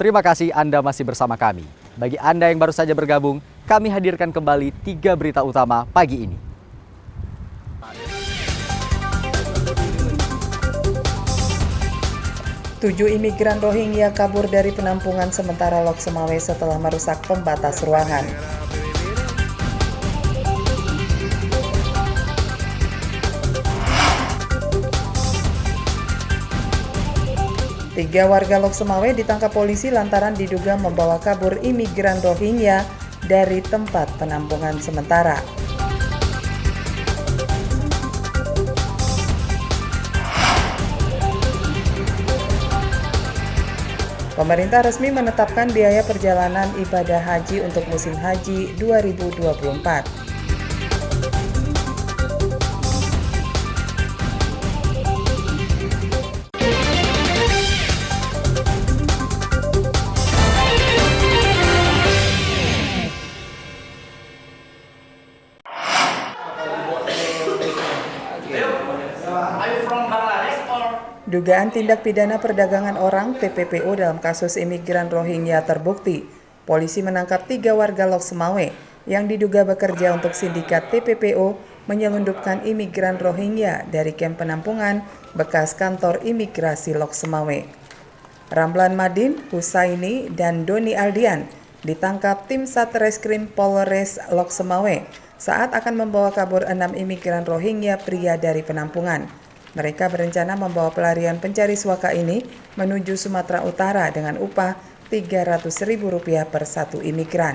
Terima kasih Anda masih bersama kami. Bagi Anda yang baru saja bergabung, kami hadirkan kembali 3 berita utama pagi ini. Tujuh imigran Rohingya kabur dari penampungan sementara Lok Semawe setelah merusak pembatas ruangan. Tiga warga Lok Semawe ditangkap polisi lantaran diduga membawa kabur imigran Rohingya dari tempat penampungan sementara. Pemerintah resmi menetapkan biaya perjalanan ibadah haji untuk musim haji 2024. Dugaan tindak pidana perdagangan orang (TPPO) dalam kasus imigran Rohingya terbukti. Polisi menangkap 3 warga Lok Semawe yang diduga bekerja untuk sindikat TPPO menyelundupkan imigran Rohingya dari kamp penampungan bekas kantor imigrasi Lok Semawe. Ramlan Madin, Husaini, dan Doni Aldian ditangkap tim Satreskrim Polres Lok Semawe saat akan membawa kabur 6 imigran Rohingya pria dari penampungan. Mereka berencana membawa pelarian pencari suaka ini menuju Sumatera Utara dengan upah Rp300.000 per satu imigran.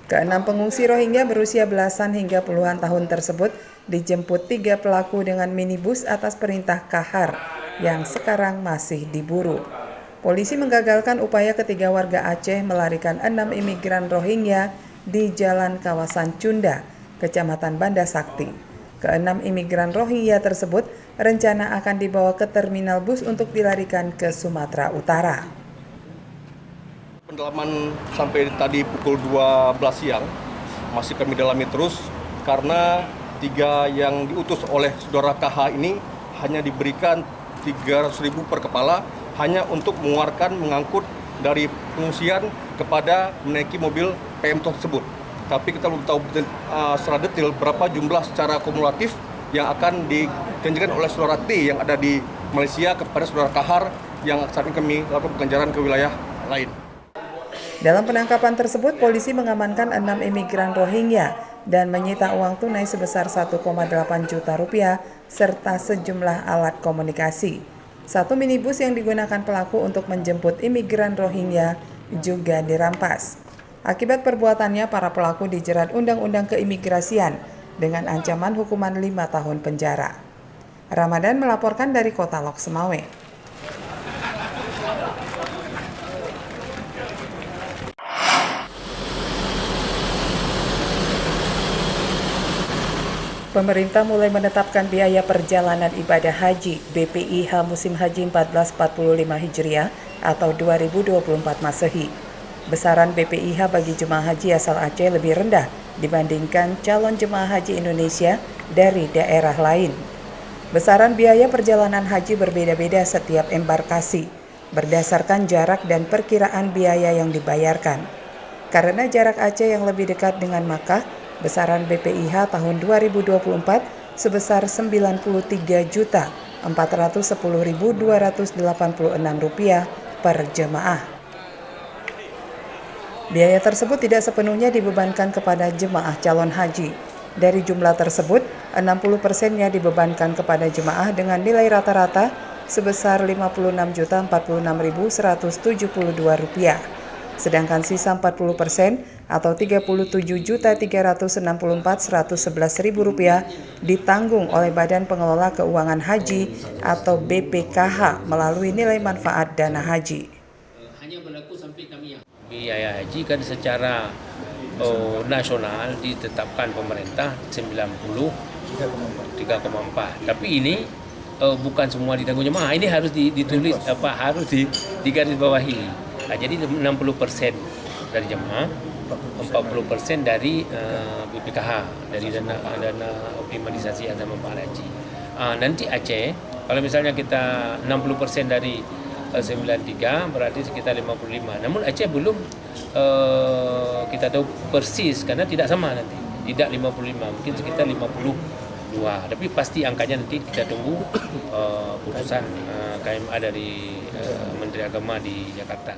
Keenam pengungsi Rohingya berusia belasan hingga puluhan tahun tersebut dijemput 3 pelaku dengan minibus atas perintah Kahar yang sekarang masih diburu. Polisi menggagalkan upaya ketiga warga Aceh melarikan 6 imigran Rohingya di jalan kawasan Cunda, Kecamatan Banda Sakti. Keenam imigran Rohingya tersebut rencana akan dibawa ke terminal bus untuk dilarikan ke Sumatera Utara. Pendalaman sampai tadi pukul 12 siang masih kami dalami terus karena 3 yang diutus oleh saudara KH ini hanya diberikan Rp300.000 per kepala hanya untuk mengangkut dari pengungsian kepada menaiki mobil PM tersebut. Tapi kita belum tahu secara detail berapa jumlah secara kumulatif yang akan dijanjikan oleh saudara T yang ada di Malaysia kepada saudara Kahar yang saat ini kami lakukan pengejaran ke wilayah lain. Dalam penangkapan tersebut, polisi mengamankan 6 imigran Rohingya dan menyita uang tunai sebesar Rp1,8 juta serta sejumlah alat komunikasi. 1 minibus yang digunakan pelaku untuk menjemput imigran Rohingya juga dirampas. Akibat perbuatannya, para pelaku dijerat Undang-Undang Keimigrasian dengan ancaman hukuman 5 tahun penjara. Ramadan melaporkan dari kota Lok Semawe. Pemerintah mulai menetapkan biaya perjalanan ibadah haji BPIH musim haji 1445 Hijriah atau 2024 Masehi. Besaran BPIH bagi jemaah haji asal Aceh lebih rendah dibandingkan calon jemaah haji Indonesia dari daerah lain. Besaran biaya perjalanan haji berbeda-beda setiap embarkasi, berdasarkan jarak dan perkiraan biaya yang dibayarkan. Karena jarak Aceh yang lebih dekat dengan Makkah, besaran BPIH tahun 2024 sebesar Rp93.410.286 per jemaah. Biaya tersebut tidak sepenuhnya dibebankan kepada jemaah calon haji. Dari jumlah tersebut, 60%-nya dibebankan kepada jemaah dengan nilai rata-rata sebesar Rp57.172. Sedangkan sisa 40% atau Rp37.364.111.000 ditanggung oleh Badan Pengelola Keuangan Haji atau BPKH melalui nilai manfaat dana haji. Hanya berlaku sampai kami yang biaya haji kan secara nasional ditetapkan pemerintah 3,4. Tapi ini bukan semua ditanggung jemaah. Ini harus ditulis harus digarisbawahi. Nah, jadi 60% dari jemaah, 40% dari BPKH, dari dana optimalisasi atau manfaat haji. Nanti Aceh, kalau misalnya kita 60% dari 93 berarti sekitar 55. Namun Aceh belum kita tahu persis karena tidak sama nanti. Tidak 55, mungkin sekitar 52. Tapi pasti angkanya nanti kita tunggu putusan KMA dari Menteri Agama di Jakarta.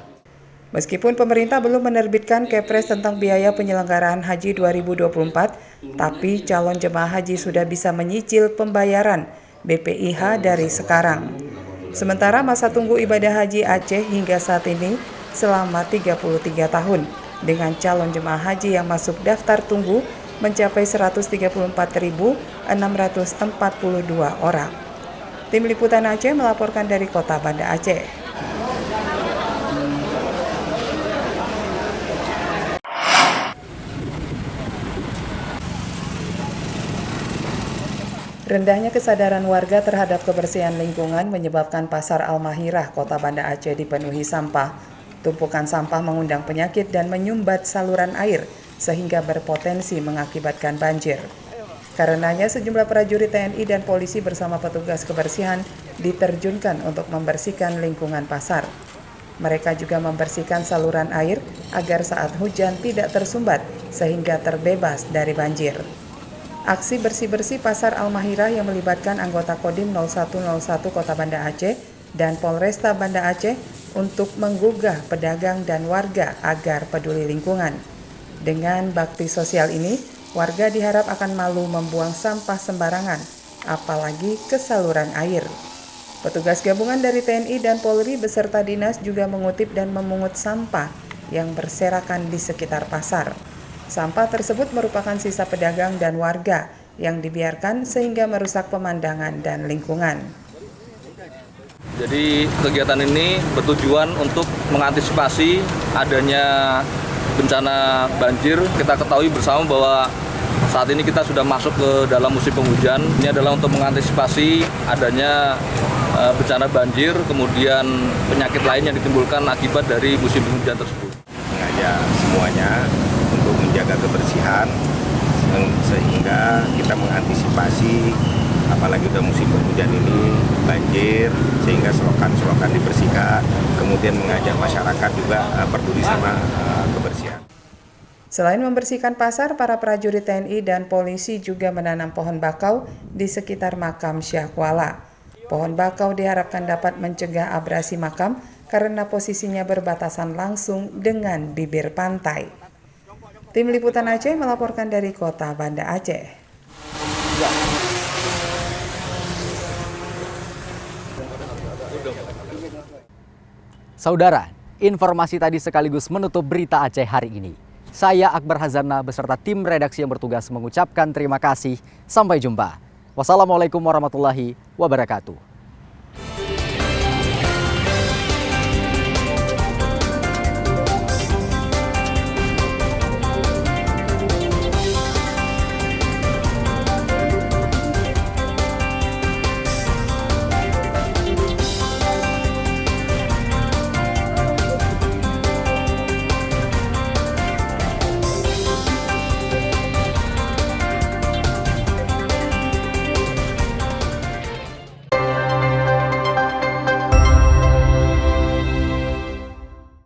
Meskipun pemerintah belum menerbitkan Kepres tentang biaya penyelenggaraan haji 2024, tapi calon jemaah haji sudah bisa menyicil pembayaran BPIH dari sekarang. Sementara masa tunggu ibadah haji Aceh hingga saat ini selama 33 tahun, dengan calon jemaah haji yang masuk daftar tunggu mencapai 134.642 orang. Tim Liputan Aceh melaporkan dari Kota Banda Aceh. Rendahnya kesadaran warga terhadap kebersihan lingkungan menyebabkan Pasar Al-Mahirah, Kota Banda Aceh dipenuhi sampah. Tumpukan sampah mengundang penyakit dan menyumbat saluran air, sehingga berpotensi mengakibatkan banjir. Karenanya sejumlah prajurit TNI dan polisi bersama petugas kebersihan diterjunkan untuk membersihkan lingkungan pasar. Mereka juga membersihkan saluran air agar saat hujan tidak tersumbat, sehingga terbebas dari banjir. Aksi bersih-bersih Pasar Al-Mahirah yang melibatkan anggota Kodim 0101 Kota Banda Aceh dan Polresta Banda Aceh untuk menggugah pedagang dan warga agar peduli lingkungan. Dengan bakti sosial ini, warga diharap akan malu membuang sampah sembarangan, apalagi ke saluran air. Petugas gabungan dari TNI dan Polri beserta dinas juga mengutip dan memungut sampah yang berserakan di sekitar pasar. Sampah tersebut merupakan sisa pedagang dan warga yang dibiarkan sehingga merusak pemandangan dan lingkungan. Jadi kegiatan ini bertujuan untuk mengantisipasi adanya bencana banjir. Kita ketahui bersama bahwa saat ini kita sudah masuk ke dalam musim penghujan. Ini adalah untuk mengantisipasi adanya bencana banjir, kemudian penyakit lain yang ditimbulkan akibat dari musim penghujan tersebut. Mengajak semuanya untuk menjaga kebersihan sehingga kita mengantisipasi apalagi udah musim penghujan ini banjir sehingga selokan-selokan dibersihkan, kemudian mengajak masyarakat juga peduli sama kebersihan. Selain membersihkan pasar, para prajurit TNI dan polisi juga menanam pohon bakau di sekitar makam Syah Kuala. Pohon bakau diharapkan dapat mencegah abrasi makam karena posisinya berbatasan langsung dengan bibir pantai. Tim Liputan Aceh melaporkan dari Kota Banda Aceh. Saudara, informasi tadi sekaligus menutup berita Aceh hari ini. Saya Akbar Hazana beserta tim redaksi yang bertugas mengucapkan terima kasih. Sampai jumpa. Wassalamualaikum warahmatullahi wabarakatuh.